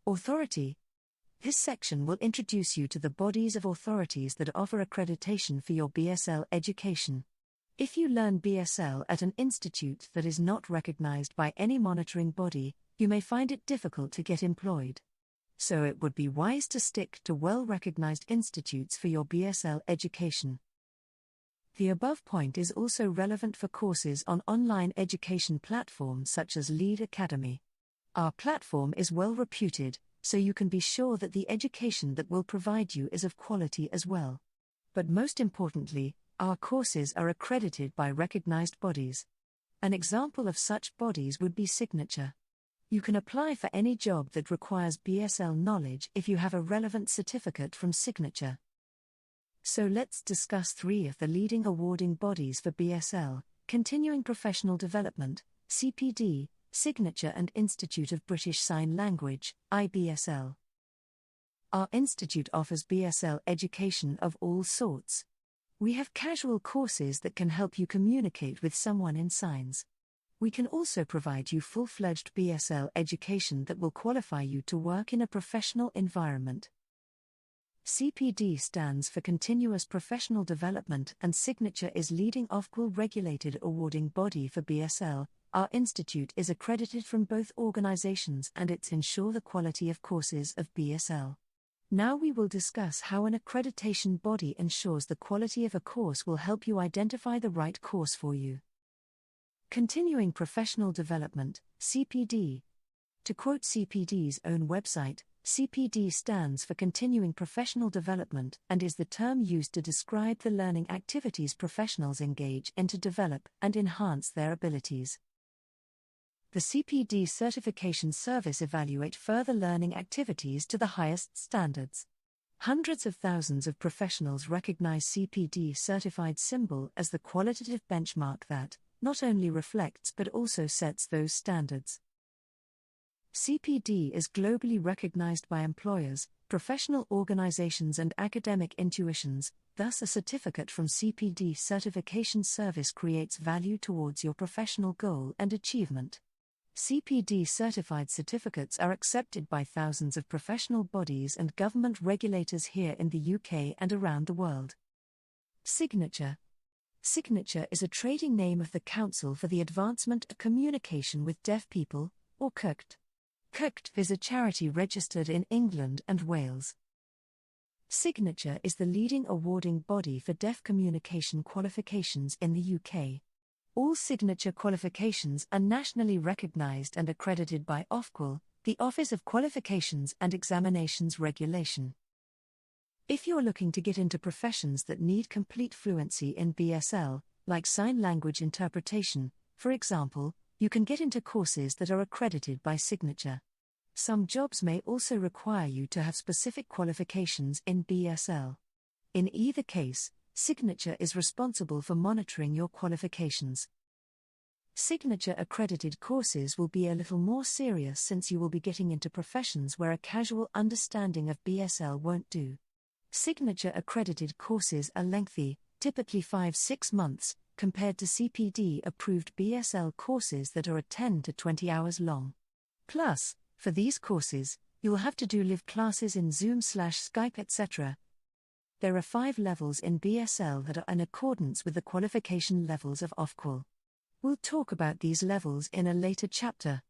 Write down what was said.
Authority. This section will introduce you to the bodies of authorities that offer accreditation for your BSL education. If you learn BSL at an institute that is not recognized by any monitoring body, you may find it difficult to get employed. So it would be wise to stick to well-recognized institutes for your BSL education. The above point is also relevant for courses on online education platforms such as Lead Academy. Our platform is well-reputed, so you can be sure that the education that we'll provide you is of quality as well. But most importantly, our courses are accredited by recognized bodies. An example of such bodies would be Signature. You can apply for any job that requires BSL knowledge if you have a relevant certificate from Signature. So let's discuss 3 of the leading awarding bodies for BSL: Continuing Professional Development, CPD, Signature, and Institute of British Sign Language, IBSL. Our institute offers BSL education of all sorts. We have casual courses that can help you communicate with someone in signs. We can also provide you full-fledged BSL education that will qualify you to work in a professional environment. CPD stands for Continuous Professional Development, and Signature is leading Ofqual regulated awarding body for BSL. Our institute is accredited from both organizations and it's ensure the quality of courses of BSL. Now we will discuss how an accreditation body ensures the quality of a course will help you identify the right course for you. Continuing Professional Development, CPD. To quote CPD's own website, CPD stands for Continuing Professional Development and is the term used to describe the learning activities professionals engage in to develop and enhance their abilities. The CPD certification service evaluate further learning activities to the highest standards. Hundreds of thousands of professionals recognize CPD certified symbol as the qualitative benchmark that not only reflects but also sets those standards. CPD is globally recognized by employers, professional organizations and academic institutions, thus a certificate from CPD certification service creates value towards your professional goal and achievement. CPD certified certificates are accepted by thousands of professional bodies and government regulators here in the UK and around the world. Signature. Signature is a trading name of the Council for the Advancement of Communication with Deaf People, or CUCT. CUCT is a charity registered in England and Wales. Signature is the leading awarding body for deaf communication qualifications in the UK. All Signature qualifications are nationally recognised and accredited by Ofqual, the Office of Qualifications and Examinations Regulation. If you're looking to get into professions that need complete fluency in BSL, like sign language interpretation, for example, you can get into courses that are accredited by Signature. Some jobs may also require you to have specific qualifications in BSL. In either case, Signature is responsible for monitoring your qualifications. Signature accredited courses will be a little more serious since you will be getting into professions where a casual understanding of BSL won't do. Signature accredited courses are lengthy, typically 5-6 months, compared to CPD approved BSL courses that are 10 to 20 hours long. Plus, for these courses, you'll have to do live classes in Zoom/Skype etc. There are 5 levels in BSL that are in accordance with the qualification levels of Ofqual. We'll talk about these levels in a later chapter.